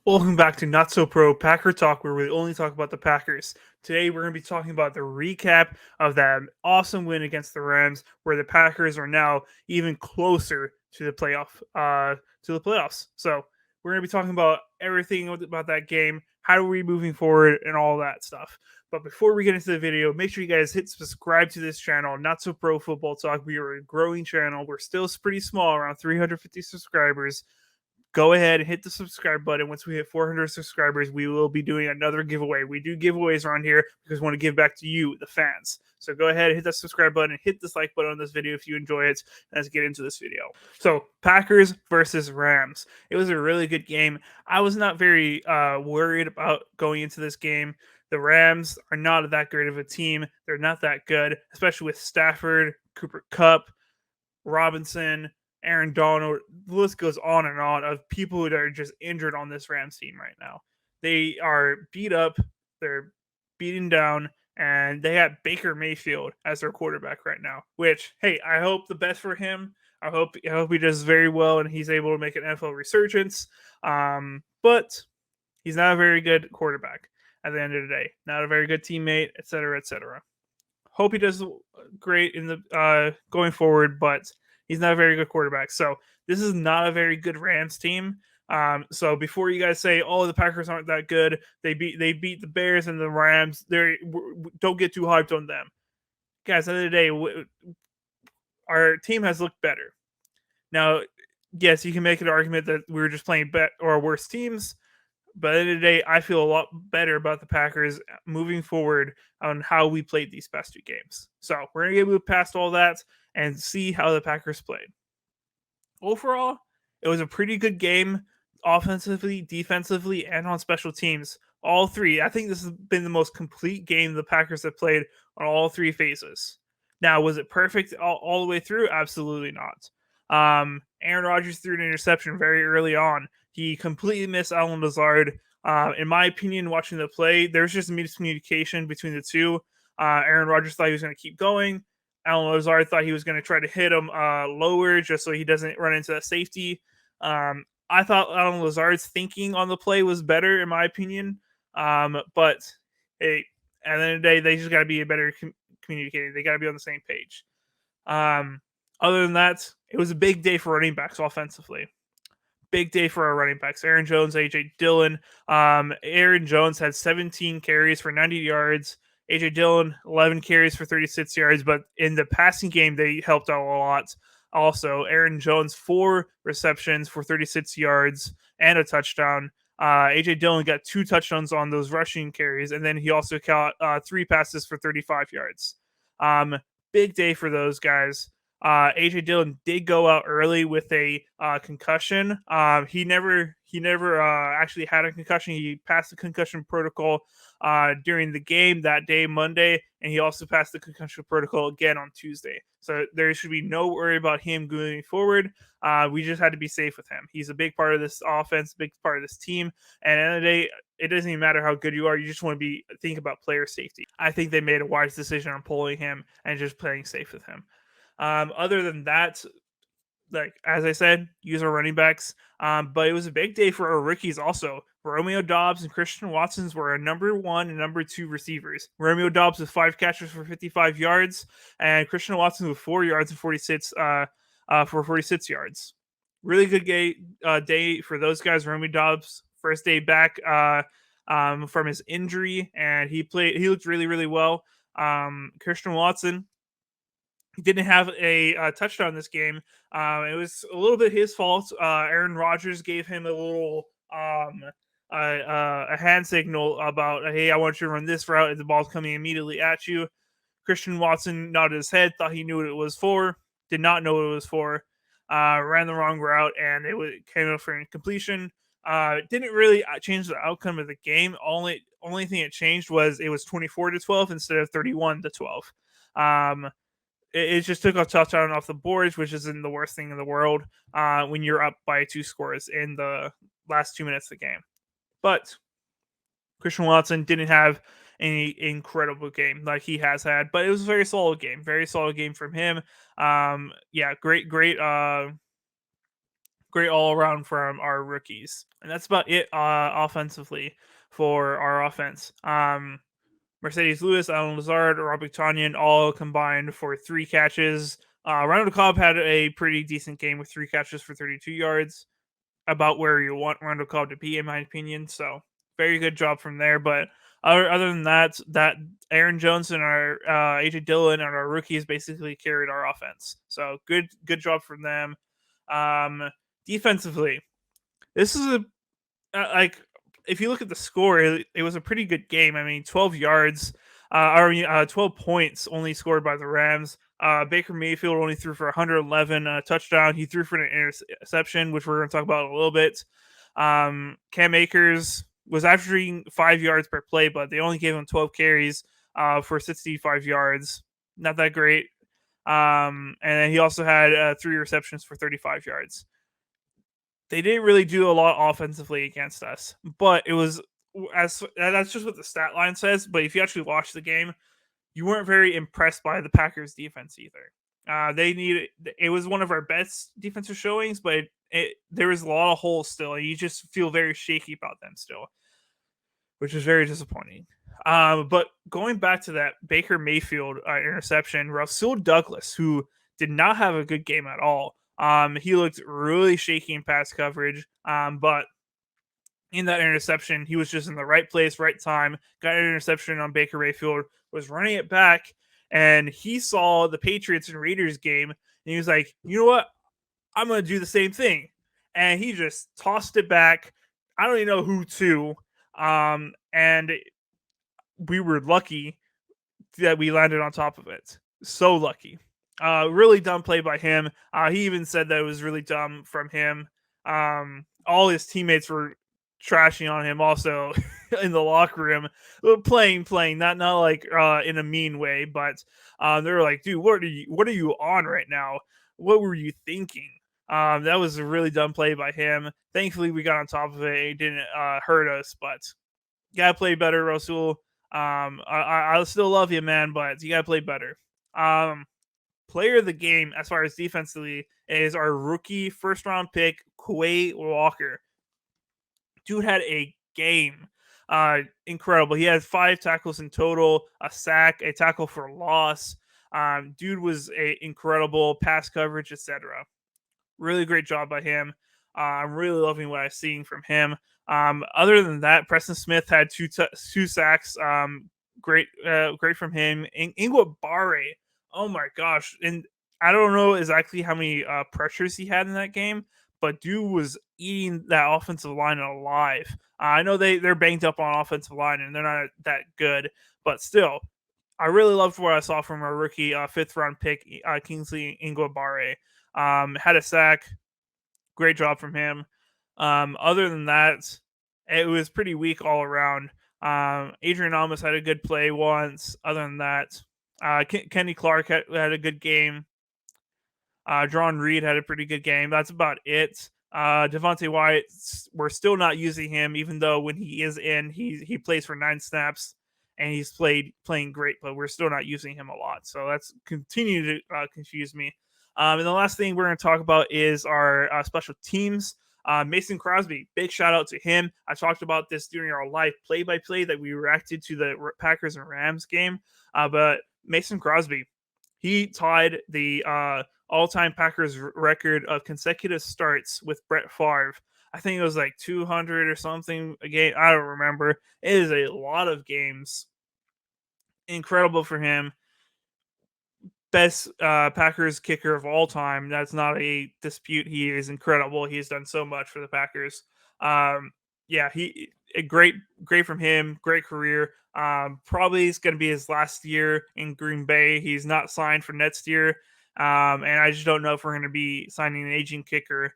Welcome back to Not So Pro Packer Talk, where we only talk about the Packers. Today, we're going to be talking about the recap of that awesome win against the Rams, where the Packers are now even closer to the playoffs. So, we're going to be talking about everything about that game, how are we moving forward, and all that stuff. But before we get into the video, make sure you guys hit subscribe to this channel, Not So Pro Football Talk. We are a growing channel. We're still pretty small, around 350 subscribers. Go ahead and hit the subscribe button. Once we hit 400 subscribers, we will be doing another giveaway. We do giveaways around here because we want to give back to you, the fans. So go ahead, hit that subscribe button, hit this like button on this video if you enjoy it. Let's get into this video. So Packers versus Rams. It was a really good game. I was not very worried about going into this game. The Rams are not that great of a team. They're not that good, especially with Stafford, Cooper Kupp, Robinson, Aaron Donald. The list goes on and on of people that are just injured on this Rams team right now. They are beat up, they're beaten down, and they have Baker Mayfield as their quarterback right now. Which, hey, I hope the best for him. I hope he does very well and he's able to make an NFL resurgence. But he's not a very good quarterback at the end of the day. Not a very good teammate, etc., etc. Hope he does great in the going forward, but he's not a very good quarterback. So this is not a very good Rams team. So before you guys say, "Oh, the Packers aren't that good," they beat the Bears and the Rams. Don't get too hyped on them, guys. At the end of the day, our team has looked better. Now, yes, you can make an argument that we were just playing or worse teams. But at the end of the day, I feel a lot better about the Packers moving forward on how we played these past two games. So we're going to move past all that and see how the Packers played. Overall, it was a pretty good game offensively, defensively, and on special teams. All three. I think this has been the most complete game the Packers have played on all three phases. Now, was it perfect all the way through? Absolutely not. Aaron Rodgers threw an interception very early on. He completely missed Alan Lazard. In my opinion, watching the play, there's just miscommunication between the two. Aaron Rodgers thought he was going to keep going. Alan Lazard thought he was going to try to hit him lower just so he doesn't run into that safety. I thought Alan Lazard's thinking on the play was better, in my opinion. But hey, at the end of the day, they just got to be a better communicating. They got to be on the same page. Other than that, it was a big day for running backs offensively. Big day for our running backs. Aaron Jones, AJ Dillon. Aaron Jones had 17 carries for 90 yards. AJ Dillon, 11 carries for 36 yards. But in the passing game, they helped out a lot. Also, Aaron Jones, 4 receptions for 36 yards and a touchdown. AJ Dillon got 2 touchdowns on those rushing carries, and then he also caught 3 passes for 35 yards. Big day for those guys. AJ Dillon did go out early with a concussion. He never actually had a concussion. He passed the concussion protocol during the game that day, Monday, and he also passed the concussion protocol again on Tuesday. So there should be no worry about him going forward. We just had to be safe with him. He's a big part of this offense, big part of this team. And at the end of the day, it doesn't even matter how good you are. You just want to think about player safety. I think they made a wise decision on pulling him and just playing safe with him. Other than that, like as I said, use our running backs. But it was a big day for our rookies also. Romeo Doubs and Christian Watson's were our number 1 and number 2 receivers. Romeo Doubs with 5 catches for 55 yards, and Christian Watson with 4 yards and 46 for 46 yards. Really good day for those guys. Romeo Doubs, first day back from his injury, and he looked really, really well. Christian Watson, he didn't have a touchdown this game. It was a little bit his fault. Aaron Rodgers gave him a little a hand signal about, hey, I want you to run this route, and the ball's coming immediately at you. Christian Watson nodded his head, thought he knew what it was for, did not know what it was for, ran the wrong route, and it came up for incompletion. Didn't really change the outcome of the game. Only thing it changed was it was 24-12 instead of 31-12. It just took a touchdown off the boards, which isn't the worst thing in the world when you're up by 2 scores in the last 2 minutes of the game. But Christian Watson didn't have any incredible game like he has had, but it was a very solid game. Very solid game from him. Yeah, great great all around from our rookies. And that's about it offensively for our offense. Mercedes Lewis, Alan Lazard, Robbie Tanyan all combined for 3 catches. Randall Cobb had a pretty decent game with 3 catches for 32 yards, about where you want Randall Cobb to be, in my opinion. So very good job from there. But other than that, Aaron Jones and our AJ Dillon and our rookies basically carried our offense. So good job from them. Um, Defensively, this is a like if you look at the score, it was a pretty good game. I mean, 12 yards, 12 points only scored by the Rams. Baker Mayfield only threw for 111, touchdown. He threw for an interception, which we're going to talk about in a little bit. Cam Akers was averaging 5 yards per play, but they only gave him 12 carries for 65 yards. Not that great. And then he also had 3 receptions for 35 yards. They didn't really do a lot offensively against us, but it was as that's just what the stat line says. But if you actually watch the game, you weren't very impressed by the Packers defense either. They needed it was one of our best defensive showings, but there was a lot of holes still, and you just feel very shaky about them still, which is very disappointing. But going back to that Baker Mayfield interception, Rasul Douglas, who did not have a good game at all. He looked really shaky in pass coverage. But in that interception, he was just in the right place, right time. Got an interception on Baker Mayfield, was running it back, and he saw the Patriots and Raiders game, and he was like, "You know what? I'm gonna do the same thing." And he just tossed it back. I don't even know who to. And we were lucky that we landed on top of it. So lucky. Really dumb play by him. He even said that it was really dumb from him. All his teammates were trashing on him also in the locker room, playing, not like in a mean way, but they were like, "Dude, what are you on right now? What were you thinking?" That was a really dumb play by him. Thankfully, we got on top of it. It didn't hurt us, but gotta play better, Rasul. I still love you, man, but you gotta play better. Player of the game, as far as defensively, is our rookie first round pick, Quay Walker. Dude had a game. Incredible. He had 5 tackles in total, a sack, a tackle for loss. Dude was a incredible pass coverage, etc. Really great job by him. I'm really loving what I'm seeing from him. Other than that, Preston Smith had two sacks. Great from him. Ingwa Barre. Oh my gosh! And I don't know exactly how many pressures he had in that game, but dude was eating that offensive line alive. I know they're banged up on offensive line and they're not that good, but still, I really loved what I saw from our rookie 5th round pick, Kingsley Ingwa had a sack. Great job from him. Other than that, it was pretty weak all around. Adrian Amos had a good play once. Other than that, Kenny Clark had a good game. John Reed had a pretty good game. That's about it. Devontae Wyatt, we're still not using him, even though when he is in, he plays for 9 snaps and he's playing great, but we're still not using him a lot. So that's continue to confuse me. And the last thing we're going to talk about is our special teams. Mason Crosby, big shout out to him. I talked about this during our live play-by-play that we reacted to the Packers and Rams game. But Mason Crosby, he tied the all-time Packers record of consecutive starts with Brett Favre. I think it was like 200 or something a game. I don't remember. It is a lot of games. Incredible for him. Best Packers kicker of all time. That's not a dispute. He is incredible. He's done so much for the Packers. Yeah, great from him. Great career. Probably it's going to be his last year in Green Bay. He's not signed for next year. And I just don't know if we're going to be signing an aging kicker.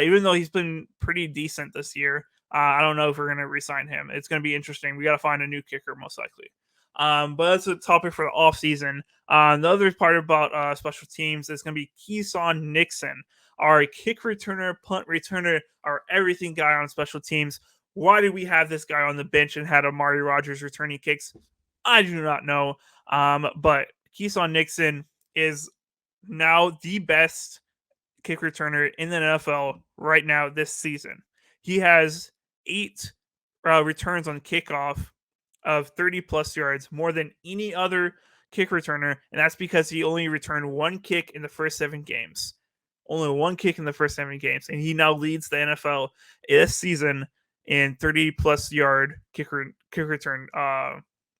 Even though he's been pretty decent this year, I don't know if we're going to re-sign him. It's going to be interesting. We got to find a new kicker most likely. But that's a topic for the off season. The other part about special teams is going to be Keeson Nixon, our kick returner, punt returner, our everything guy on special teams. Why did we have this guy on the bench and had Amari Rodgers returning kicks? I do not know. But Keeson Nixon is now the best kick returner in the NFL right now this season. He has 8 returns on kickoff of 30 plus yards, more than any other kick returner, and that's because he only returned one kick in the first 7 games. Only one kick in the first 7 games, and he now leads the NFL this season in 30 plus yard kick return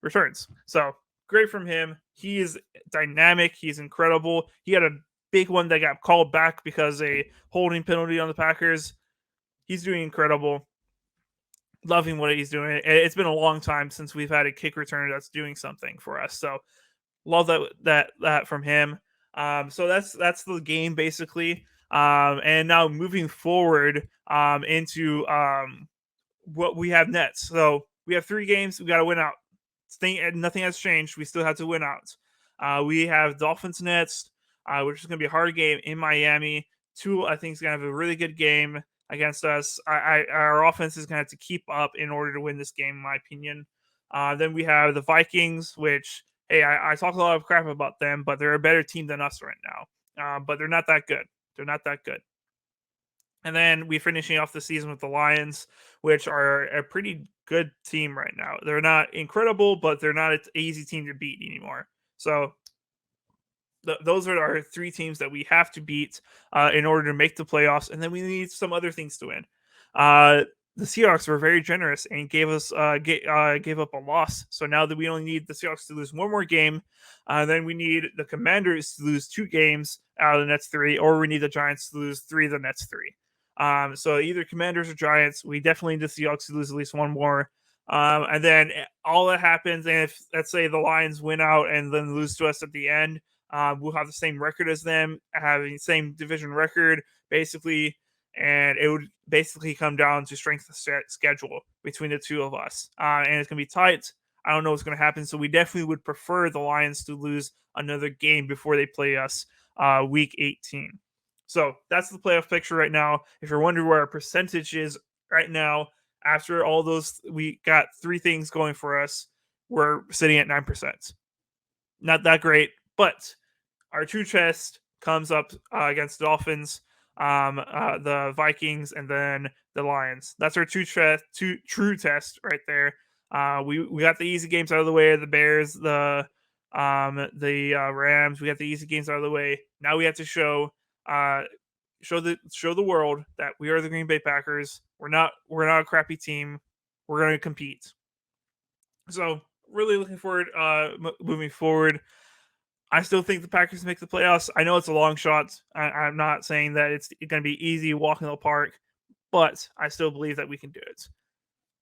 returns. So great from him. He is dynamic. He's incredible. He had a big one that got called back because a holding penalty on the Packers. He's doing incredible. Loving what he's doing. It's been a long time since we've had a kick returner that's doing something for us. So love that from him. So that's the game basically. And now moving forward into what we have next. So we have 3 games. We got to win out. Nothing has changed. We still have to win out. We have Dolphins next, which is going to be a hard game in Miami. I think, is going to have a really good game against us. Our offense is going to have to keep up in order to win this game, in my opinion. Then we have the Vikings, which, hey, I talk a lot of crap about them, but they're a better team than us right now. But they're not that good. They're not that good. And then we finishing off the season with the Lions, which are a pretty good team right now. They're not incredible, but they're not an easy team to beat anymore. So those are our 3 teams that we have to beat in order to make the playoffs. And then we need some other things to win. The Seahawks were very generous and gave up a loss. So now that we only need the Seahawks to lose one more game, then we need the Commanders to lose 2 games out of the next 3, or we need the Giants to lose 3 of the next 3. So either Commanders or Giants. We definitely need the Seahawks to lose at least one more. And then all that happens, and if, let's say, the Lions win out and then lose to us at the end, we'll have the same record as them, having the same division record, basically. And it would basically come down to strength of schedule between the 2 of us. And it's going to be tight. I don't know what's going to happen. So we definitely would prefer the Lions to lose another game before they play us week 18. So that's the playoff picture right now. If you're wondering where our percentage is right now, after all those, we got 3 things going for us. We're sitting at 9%. Not that great, but our true test comes up against the Dolphins, the Vikings, and then the Lions. That's our true test right there. We got the easy games out of the way. The Bears, the Rams. We got the easy games out of the way. Now we have to show the world that we are the Green Bay Packers. We're not a crappy team. We're going to compete. So really looking forward moving forward. I still think the Packers make the playoffs. I know it's a long shot. I'm not saying that it's going to be easy walking the park, but I still believe that we can do it.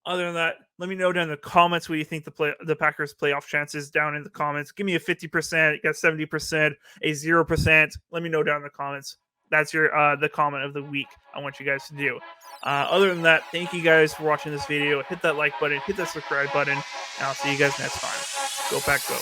Other than that, let me know down in the comments what you think the Packers playoff chances down in the comments. Give me a 50%, you got 70%, a 0%. Let me know down in the comments. That's your the comment of the week I want you guys to do. Other than that, thank you guys for watching this video. Hit that like button, hit that subscribe button, and I'll see you guys next time. Go Pack Go.